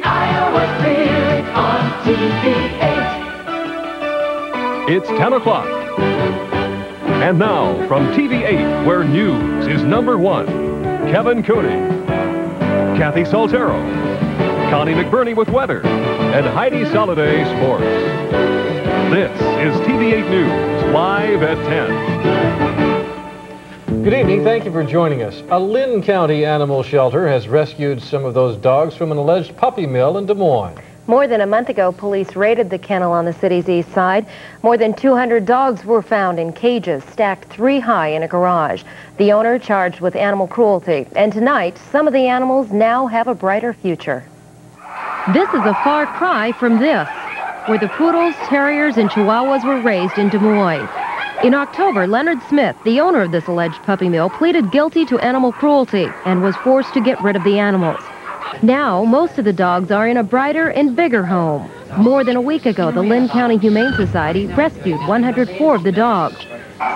Iowa Spirit on TV-8. It's 10 o'clock. And now, from TV-8, where news is #1, Kevin Cooney, Kathy Saltero, Connie McBurney with weather, and Heidi Soliday sports. This is TV-8 News, live at 10. Good evening. Thank you for joining us. A Lynn County animal shelter has rescued some of those dogs from an alleged puppy mill in Des Moines. More than a month ago, police raided the kennel on the city's east side. More than 200 dogs were found in cages stacked 3 high in a garage. The owner charged with animal cruelty. And tonight, some of the animals now have a brighter future. This is a far cry from this, where the poodles, terriers, and chihuahuas were raised in Des Moines. In October, Leonard Smith, the owner of this alleged puppy mill, pleaded guilty to animal cruelty and was forced to get rid of the animals. Now, most of the dogs are in a brighter and bigger home. More than a week ago, the Lynn County Humane Society rescued 104 of the dogs.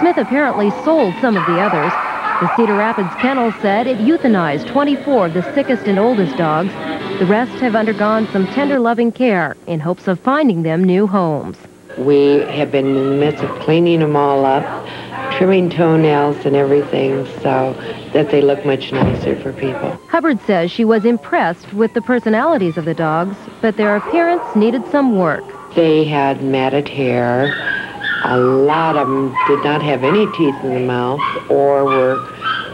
Smith apparently sold some of the others. The Cedar Rapids Kennel said it euthanized 24 of the sickest and oldest dogs. The rest have undergone some tender, loving care in hopes of finding them new homes. We have been in the midst of cleaning them all up, trimming toenails and everything so that they look much nicer for people. Hubbard says she was impressed with the personalities of the dogs, but their appearance needed some work. They had matted hair. A lot of them did not have any teeth in the mouth or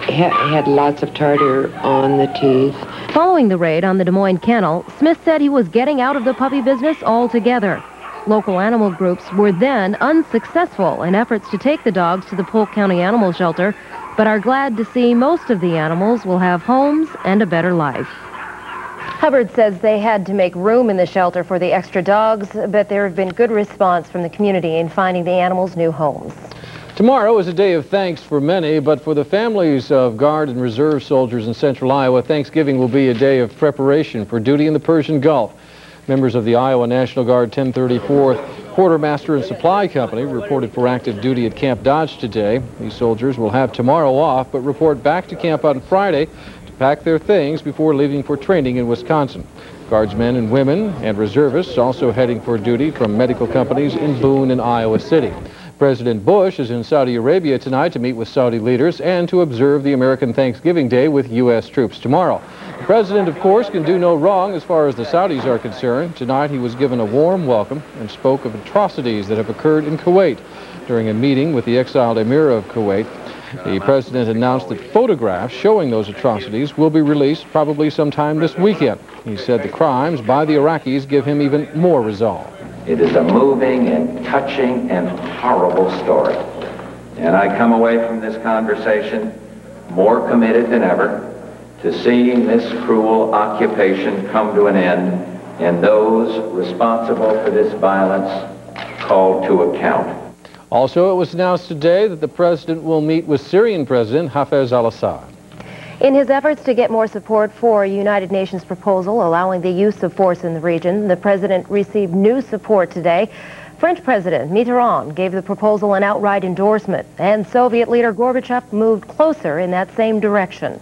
had lots of tartar on the teeth. Following the raid on the Des Moines kennel, Smith said he was getting out of the puppy business altogether. Local animal groups were then unsuccessful in efforts to take the dogs to the Polk County Animal Shelter, but are glad to see most of the animals will have homes and a better life. Hubbard says they had to make room in the shelter for the extra dogs, but there have been good response from the community in finding the animals new homes. Tomorrow is a day of thanks for many, but for the families of Guard and Reserve soldiers in central Iowa, Thanksgiving will be a day of preparation for duty in the Persian Gulf. Members of the Iowa National Guard 1034th Quartermaster and Supply Company reported for active duty at Camp Dodge today. These soldiers will have tomorrow off, but report back to camp on Friday to pack their things before leaving for training in Wisconsin. Guardsmen and women and reservists also heading for duty from medical companies in Boone and Iowa City. President Bush is in Saudi Arabia tonight to meet with Saudi leaders and to observe the American Thanksgiving Day with U.S. troops tomorrow. The president, of course, can do no wrong as far as the Saudis are concerned. Tonight he was given a warm welcome and spoke of atrocities that have occurred in Kuwait. During a meeting with the exiled Emir of Kuwait, the president announced that photographs showing those atrocities will be released probably sometime this weekend. He said the crimes by the Iraqis give him even more resolve. It is a moving and touching and horrible story. And I come away from this conversation more committed than ever to seeing this cruel occupation come to an end and those responsible for this violence called to account. Also, it was announced today that the president will meet with Syrian President Hafez al-Assad. In his efforts to get more support for a United Nations proposal allowing the use of force in the region, the president received new support today. French President Mitterrand gave the proposal an outright endorsement, and Soviet leader Gorbachev moved closer in that same direction.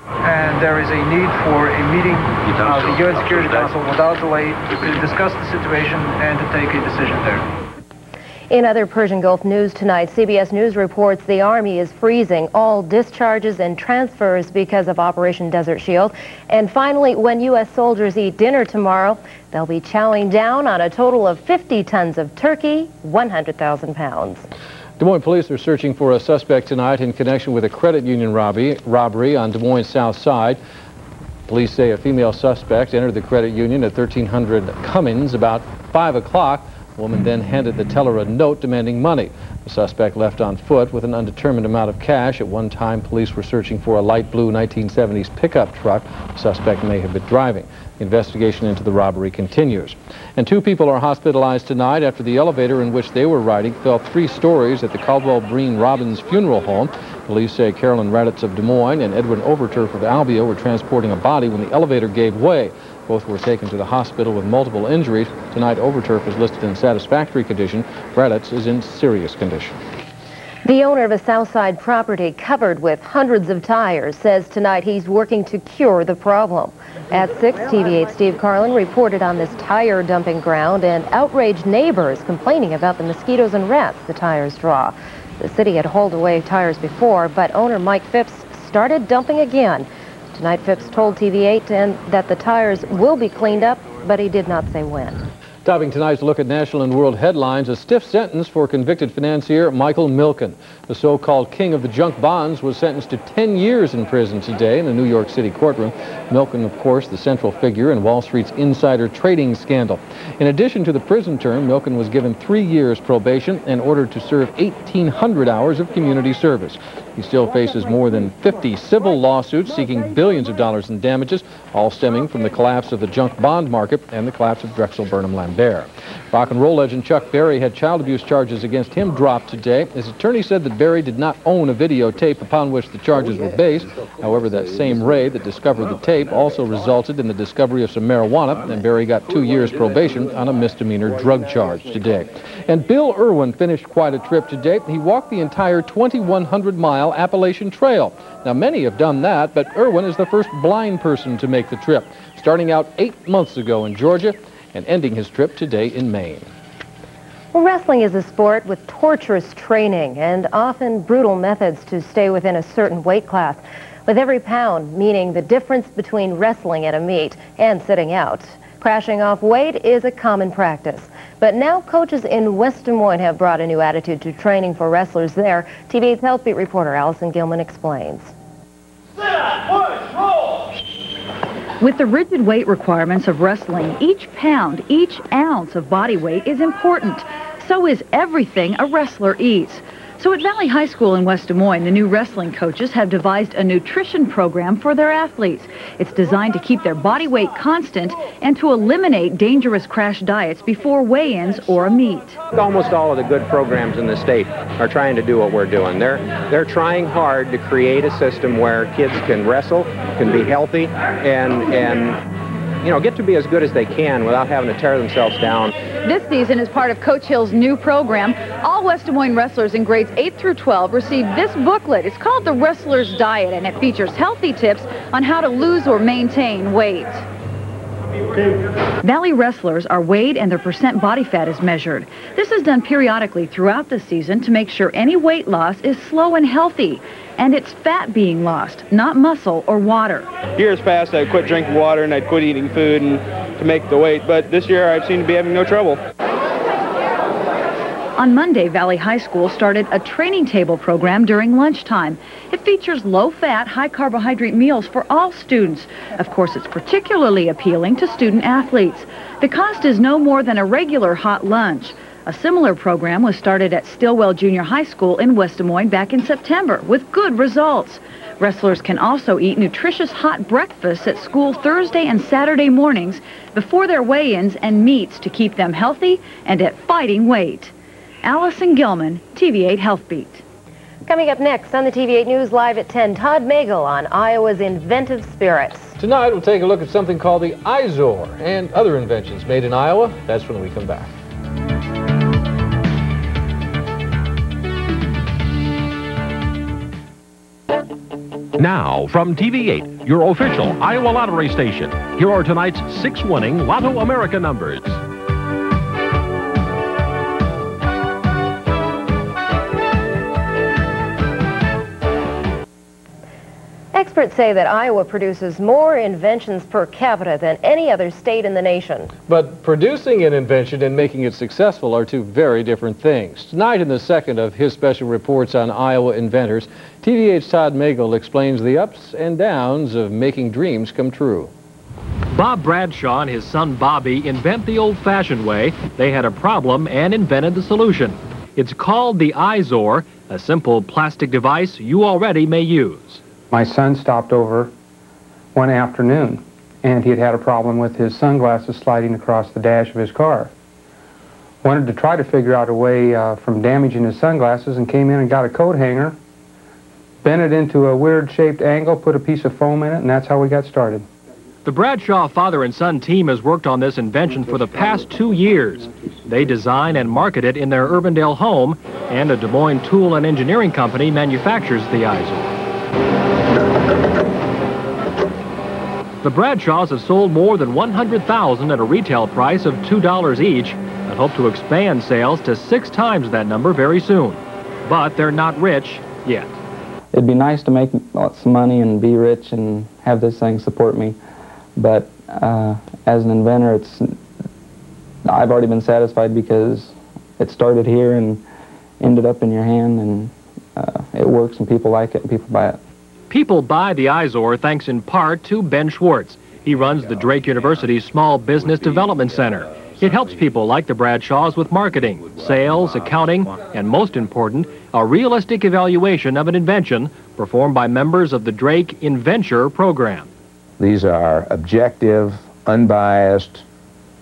And there is a need for a meeting of the UN Security Council without delay to discuss the situation and to take a decision there. In other Persian Gulf news tonight, CBS News reports the Army is freezing all discharges and transfers because of Operation Desert Shield. And finally, when U.S. soldiers eat dinner tomorrow, they'll be chowing down on a total of 50 tons of turkey, 100,000 pounds. Des Moines police are searching for a suspect tonight in connection with a credit union robbery on Des Moines' south side. Police say a female suspect entered the credit union at 1300 Cummins about 5 o'clock. The woman then handed the teller a note demanding money. The suspect left on foot with an undetermined amount of cash. At one time, police were searching for a light blue 1970s pickup truck the suspect may have been driving. The investigation into the robbery continues. And 2 people are hospitalized tonight after the elevator in which they were riding fell 3 stories at the Caldwell Breen Robbins Funeral Home. Police say Carolyn Raditz of Des Moines and Edwin Overturf of Albia were transporting a body when the elevator gave way. Both were taken to the hospital with multiple injuries. Tonight, Overturf is listed in satisfactory condition. Raditz is in serious condition. The owner of a Southside property covered with hundreds of tires says tonight he's working to cure the problem. At 6, TV-8 Steve Carlin reported on this tire dumping ground and outraged neighbors complaining about the mosquitoes and rats the tires draw. The city had hauled away tires before, but owner Mike Phipps started dumping again. Tonight Phipps told TV-8 that the tires will be cleaned up, but he did not say when. Topping tonight's look at national and world headlines, a stiff sentence for convicted financier Michael Milken. The so-called king of the junk bonds was sentenced to 10 years in prison today in a New York City courtroom. Milken, of course, the central figure in Wall Street's insider trading scandal. In addition to the prison term, Milken was given 3 years probation and ordered to serve 1,800 hours of community service. He still faces more than 50 civil lawsuits seeking billions of dollars in damages, all stemming from the collapse of the junk bond market and the collapse of Drexel Burnham Lambert. Rock and roll legend Chuck Berry had child abuse charges against him dropped today. His attorney said that Berry did not own a videotape upon which the charges were based. However, that same raid that discovered the tape also resulted in the discovery of some marijuana, and Berry got 2 years probation on a misdemeanor drug charge today. And Bill Irwin finished quite a trip today. He walked the entire 2,100-mile Appalachian Trail. Now, many have done that, but Irwin is the first blind person to make the trip, starting out 8 months ago in Georgia and ending his trip today in Maine. Well, wrestling is a sport with torturous training and often brutal methods to stay within a certain weight class, with every pound meaning the difference between wrestling at a meet and sitting out. Crashing off weight is a common practice. But now coaches in West Des Moines have brought a new attitude to training for wrestlers there. TV-8's Health Beat reporter Allison Gilman explains. With the rigid weight requirements of wrestling, each pound, each ounce of body weight is important. So is everything a wrestler eats. So at Valley High School in West Des Moines, the new wrestling coaches have devised a nutrition program for their athletes. It's designed to keep their body weight constant and to eliminate dangerous crash diets before weigh-ins or a meet. Almost all of the good programs in the state are trying to do what we're doing. They're trying hard to create a system where kids can wrestle, can be healthy, and you know, get to be as good as they can without having to tear themselves down. This season, as part of Coach Hill's new program, all West Des Moines wrestlers in grades 8 through 12 receive this booklet. It's called The Wrestler's Diet, and it features healthy tips on how to lose or maintain weight. Valley wrestlers are weighed and their percent body fat is measured. This is done periodically throughout the season to make sure any weight loss is slow and healthy. And it's fat being lost, not muscle or water. Years past, I'd quit drinking water and I'd quit eating food and to make the weight, but this year I seem to be having no trouble. On Monday, Valley High School started a training table program during lunchtime. It features low-fat, high-carbohydrate meals for all students. Of course, it's particularly appealing to student athletes. The cost is no more than a regular hot lunch. A similar program was started at Stillwell Junior High School in West Des Moines back in September with good results. Wrestlers can also eat nutritious hot breakfasts at school Thursday and Saturday mornings before their weigh-ins and meets to keep them healthy and at fighting weight. Allison Gilman, TV-8 Health Beat. Coming up next on the TV-8 News Live at 10, Todd Magel on Iowa's inventive spirits. Tonight we'll take a look at something called the iZor and other inventions made in Iowa. That's when we come back. Now, from TV-8, your official Iowa lottery station, here are tonight's 6 winning Lotto America numbers. Experts say that Iowa produces more inventions per capita than any other state in the nation. But producing an invention and making it successful are two very different things. Tonight, in the second of his special reports on Iowa inventors, TV-8's Todd Magel explains the ups and downs of making dreams come true. Bob Bradshaw and his son Bobby invent the old-fashioned way. They had a problem and invented the solution. It's called the iZor, a simple plastic device you already may use. My son stopped over one afternoon, and he had had a problem with his sunglasses sliding across the dash of his car. Wanted to try to figure out a way from damaging his sunglasses, and came in and got a coat hanger, bent it into a weird shaped angle, put a piece of foam in it, and that's how we got started. The Bradshaw father and son team has worked on this invention for the past 2 years. They design and market it in their Urbandale home, and a Des Moines tool and engineering company manufactures the Izor. The Bradshaws have sold more than 100,000 at a retail price of $2 each and hope to expand sales to 6 times that number very soon. But they're not rich yet. It'd be nice to make lots of money and be rich and have this thing support me. But as an inventor, I've already been satisfied because it started here and ended up in your hand, and it works and people like it and people buy it. People buy the Izor thanks in part to Ben Schwartz. He runs the Drake University Small Business Development Center. It helps people like the Bradshaws with marketing, sales, accounting, and most important, a realistic evaluation of an invention performed by members of the Drake Inventure program. These are objective, unbiased,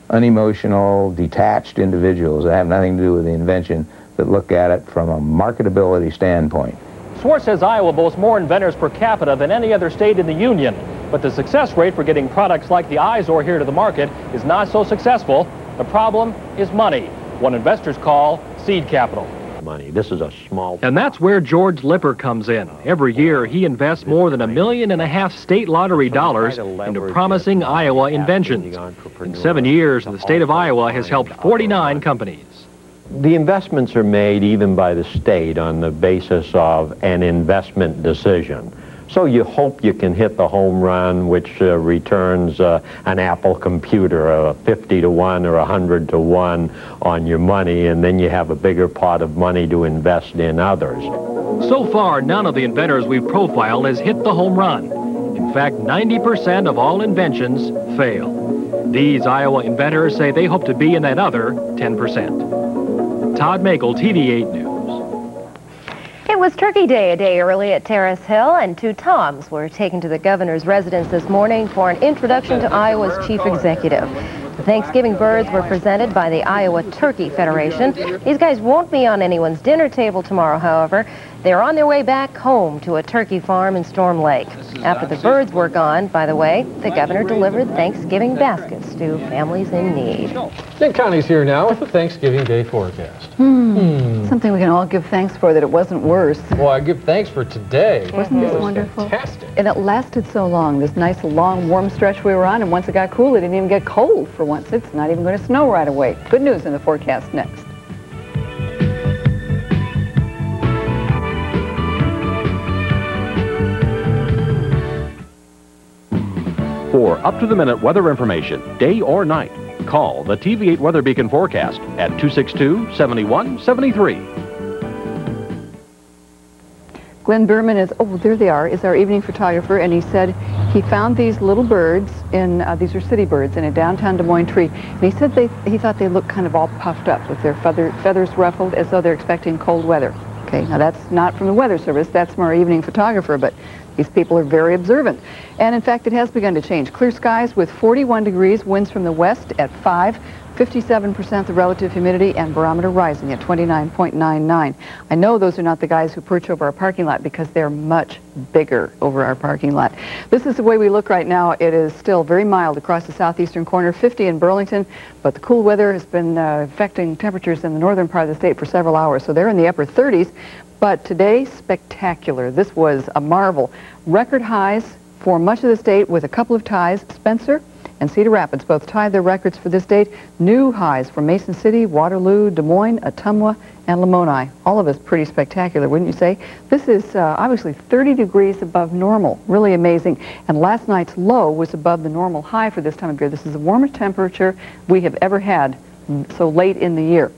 unemotional, detached individuals that have nothing to do with the invention, that look at it from a marketability standpoint. Schwartz says Iowa boasts more inventors per capita than any other state in the union, but the success rate for getting products like the Izor here to the market is not so successful. The problem is money, what investors call seed capital. Money. This is a small... And that's where George Lipper comes in. Every year, he invests more than $1.5 million state lottery dollars into promising Iowa inventions. In 7 years, the state of Iowa has helped 49 companies. The investments are made even by the state on the basis of an investment decision. So you hope you can hit the home run, which returns an Apple computer, 50 to 1 or 100 to 1 on your money, and then you have a bigger pot of money to invest in others. So far, none of the inventors we've profiled has hit the home run. In fact, 90% of all inventions fail. These Iowa inventors say they hope to be in that other 10%. Todd Makel, TV-8 News. It was Turkey Day a day early at Terrace Hill, and 2 Toms were taken to the governor's residence this morning for an introduction to Iowa's chief executive. The Thanksgiving birds were presented by the Iowa Turkey Federation. These guys won't be on anyone's dinner table tomorrow, however. They're on their way back home to a turkey farm in Storm Lake. After the birds were gone, by the way, the governor delivered Thanksgiving baskets to families in need. Nick Connie's here now with the Thanksgiving Day forecast. Something we can all give thanks for, that it wasn't worse. Well, I give thanks for today. Wasn't this wonderful? Fantastic. And it lasted so long, this nice, long, warm stretch we were on, and once it got cool, it didn't even get cold for once. It's not even going to snow right away. Good news in the forecast next. For up-to-the-minute weather information, day or night, call the TV-8 Weather Beacon forecast at 262-7173. Glenn Berman is, oh, there they are, is our evening photographer, and he said he found these little birds in, these are city birds, in a downtown Des Moines tree. And he said he thought they looked kind of all puffed up with their feathers ruffled as though they're expecting cold weather. Okay, now that's not from the Weather Service, that's from our evening photographer, but these people are very observant. And in fact, it has begun to change. Clear skies with 41 degrees, winds from the west at 5, 57% the relative humidity, and barometer rising at 29.99. I know those are not the guys who perch over our parking lot because they're much bigger over our parking lot. This is the way we look right now. It is still very mild across the southeastern corner, 50 in Burlington, but the cool weather has been affecting temperatures in the northern part of the state for several hours, so they're in the upper 30s. But today, spectacular. This was a marvel. Record highs for much of the state with a couple of ties. Spencer and Cedar Rapids both tied their records for this date. New highs for Mason City, Waterloo, Des Moines, Ottumwa, and Lamoni. All of us pretty spectacular, wouldn't you say? This is obviously 30 degrees above normal. Really amazing. And last night's low was above the normal high for this time of year. This is the warmest temperature we have ever had so late in the year.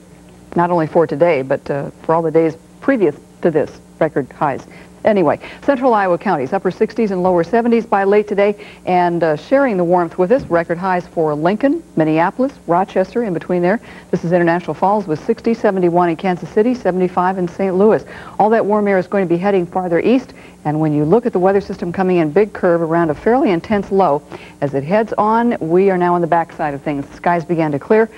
Not only for today, but for all the days previous to this record highs. Anyway, central Iowa counties, upper 60s and lower 70s by late today, and sharing the warmth with us, record highs for Lincoln, Minneapolis, Rochester, in between there. This is International Falls with 60, 71 in Kansas City, 75 in St. Louis. All that warm air is going to be heading farther east, and when you look at the weather system coming in big curve around a fairly intense low, as it heads on, we are now on the backside of things. The skies began to clear.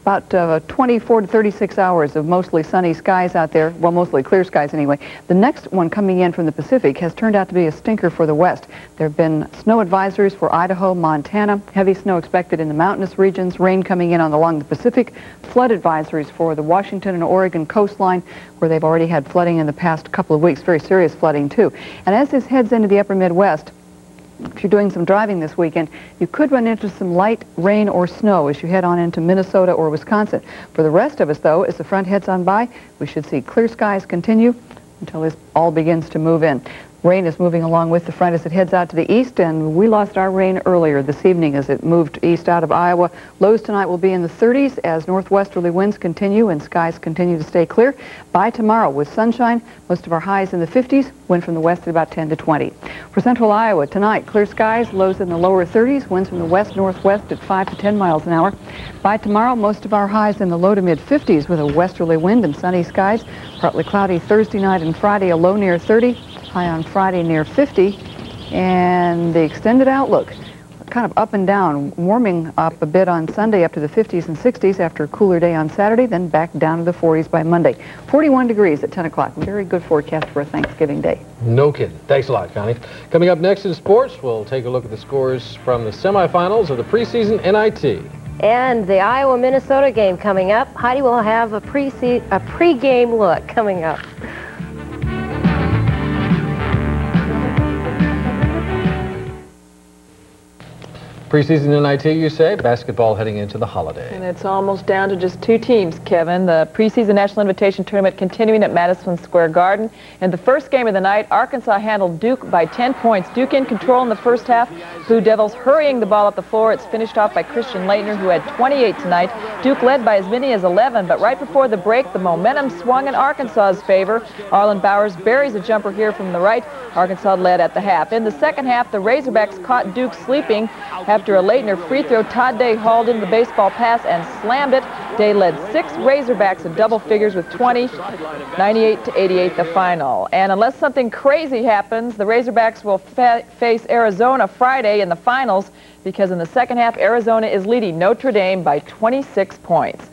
about 24 to 36 hours of mostly sunny skies out there, well, mostly clear skies anyway. The next one coming in from the Pacific has turned out to be a stinker for the west. There have been snow advisories for Idaho, Montana, heavy snow expected in the mountainous regions, rain coming in along the Pacific, flood advisories for the Washington and Oregon coastline, where they've already had flooding in the past couple of weeks, very serious flooding too. And as this heads into the upper Midwest, if you're doing some driving this weekend, you could run into some light rain or snow as you head on into Minnesota or Wisconsin. For the rest of us, though, as the front heads on by, we should see clear skies continue until this all begins to move in. Rain is moving along with the front as it heads out to the east, and we lost our rain earlier this evening as it moved east out of Iowa. Lows tonight will be in the 30s as northwesterly winds continue and skies continue to stay clear. By tomorrow, with sunshine, most of our highs in the 50s, wind from the west at about 10 to 20. For central Iowa, tonight, clear skies, lows in the lower 30s, winds from the west-northwest at 5 to 10 miles an hour. By tomorrow, most of our highs in the low to mid-50s with a westerly wind and sunny skies. Partly cloudy Thursday night and Friday, a low near 30. High on Friday near 50, and the extended outlook kind of up and down, warming up a bit on Sunday up to the 50s and 60s after a cooler day on Saturday, then back down to the 40s by Monday. 41 degrees at 10 o'clock. Very good forecast for a Thanksgiving day. No kidding. Thanks a lot, Connie. Coming up next in sports, we'll take a look at the scores from the semifinals of the preseason NIT. And the Iowa-Minnesota game coming up. Heidi will have a pre-game look coming up. Preseason NIT, you say? Basketball heading into the holiday. And it's almost down to just 2 teams, Kevin. The preseason National Invitation Tournament continuing at Madison Square Garden. In the first game of the night, Arkansas handled Duke by 10 points. Duke in control in the first half. Blue Devils hurrying the ball up the floor. It's finished off by Christian Leitner, who had 28 tonight. Duke led by as many as 11, but right before the break, the momentum swung in Arkansas's favor. Arlen Bowers buries a jumper here from the right. Arkansas led at the half. In the second half, the Razorbacks caught Duke sleeping. After a Leitner free throw, Todd Day hauled in the baseball pass and slammed it. Day led 6 Razorbacks in double figures with 20, 98-88 the final. And unless something crazy happens, the Razorbacks will face Arizona Friday in the finals, because in the second half, Arizona is leading Notre Dame by 26 points.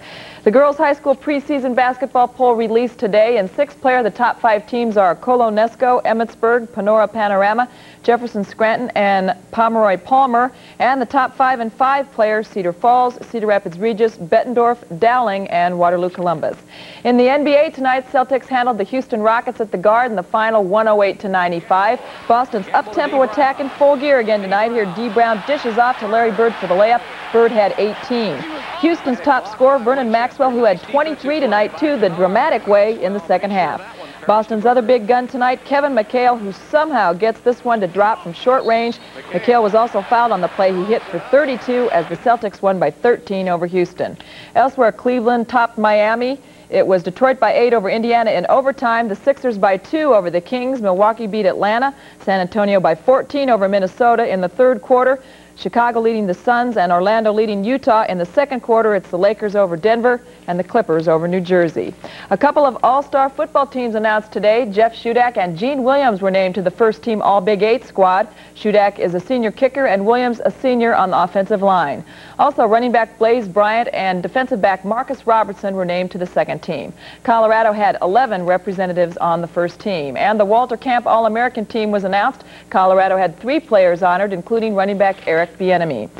The girls' high school preseason basketball poll released today. In 6th player, the top 5 teams are Colonesco, Emmetsburg, Panora Panorama, Jefferson Scranton, and Pomeroy Palmer. And the top 5 and 5 players, Cedar Falls, Cedar Rapids Regis, Bettendorf, Dowling, and Waterloo Columbus. In the NBA tonight, Celtics handled the Houston Rockets at the Garden, the final 108-95. Boston's up-tempo attack in full gear again tonight. Here, D. Brown dishes off to Larry Bird for the layup. Bird had 18. Houston's top scorer, Vernon Maxwell, who had 23 tonight, too, the dramatic way in the second half. Boston's other big gun tonight, Kevin McHale, who somehow gets this one to drop from short range. McHale was also fouled on the play. He hit for 32 as the Celtics won by 13 over Houston. Elsewhere, Cleveland topped Miami. It was Detroit by 8 over Indiana in overtime. The Sixers by 2 over the Kings. Milwaukee beat Atlanta. San Antonio by 14 over Minnesota in the third quarter. Chicago leading the Suns and Orlando leading Utah. In the second quarter, it's the Lakers over Denver and the Clippers over New Jersey. A couple of all-star football teams announced today. Jeff Shudak and Gene Williams were named to the first-team All-Big 8 squad. Shudak is a senior kicker and Williams a senior on the offensive line. Also, running back Blaze Bryant and defensive back Marcus Robertson were named to the second team. Colorado had 11 representatives on the first team. And the Walter Camp All-American team was announced. Colorado had 3 players honored, including running back Eric Bieniemy.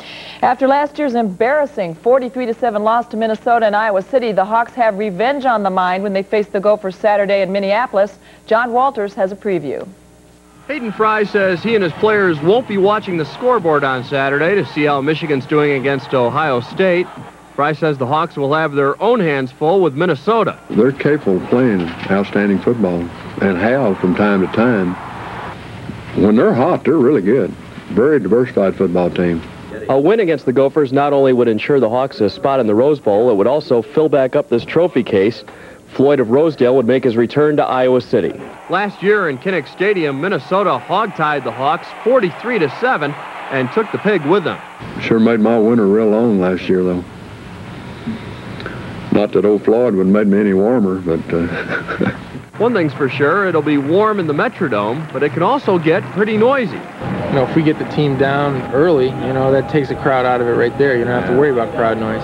After last year's embarrassing 43-7 loss to Minnesota and Iowa City, the Hawks have revenge on the mind when they face the Gophers Saturday in Minneapolis. John Walters has a preview. Hayden Fry says he and his players won't be watching the scoreboard on Saturday to see how Michigan's doing against Ohio State. Fry says the Hawks will have their own hands full with Minnesota. They're capable of playing outstanding football and have from time to time. When they're hot, they're really good. Very diversified football team. A win against the Gophers not only would ensure the Hawks a spot in the Rose Bowl, it would also fill back up this trophy case. Floyd of Rosedale would make his return to Iowa City. Last year in Kinnick Stadium, Minnesota hogtied the Hawks 43-7 and took the pig with them. Sure made my winter real long last year, though. Not that old Floyd would have made me any warmer, but... One thing's for sure, it'll be warm in the Metrodome, but it can also get pretty noisy. know, if we get the team down early, you know, that takes the crowd out of it right there. You don't have to worry about crowd noise.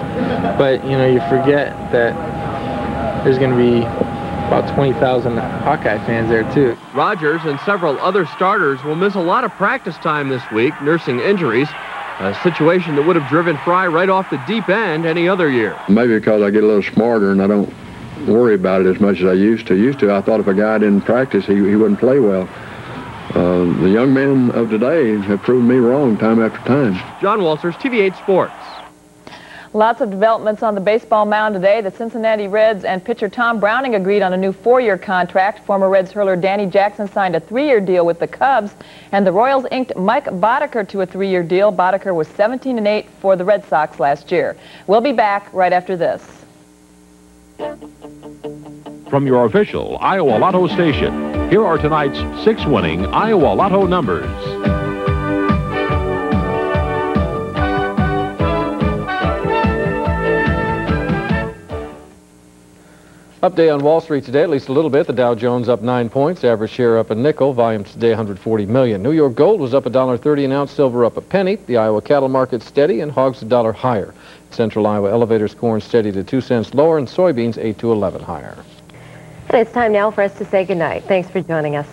But, you know, you forget that there's going to be about 20,000 Hawkeye fans there, too. Rogers and several other starters will miss a lot of practice time this week, nursing injuries, a situation that would have driven Fry right off the deep end any other year. Maybe because I get a little smarter and I don't worry about it as much as I used to. I thought if a guy didn't practice, he wouldn't play well. The young men of today have proven me wrong time after time. John Walters, TV-8 Sports. Lots of developments on the baseball mound today. The Cincinnati Reds and pitcher Tom Browning agreed on a new 4-year contract. Former Reds hurler Danny Jackson signed a 3-year deal with the Cubs, and the Royals inked Mike Boddicker to a 3-year deal. Boddicker was 17-8 for the Red Sox last year. We'll be back right after this. From your official Iowa Lotto station, here are tonight's 6 winning Iowa Lotto numbers. Update on Wall Street today, at least a little bit. The Dow Jones up 9 points, average share up a nickel, volume today 140 million. New York gold was up $1.30 an ounce, silver up a penny. The Iowa cattle market steady and hogs $1 higher. Central Iowa elevators corn steady to 2 cents lower and soybeans 8 to 11 higher. And it's time now for us to say goodnight. Thanks for joining us.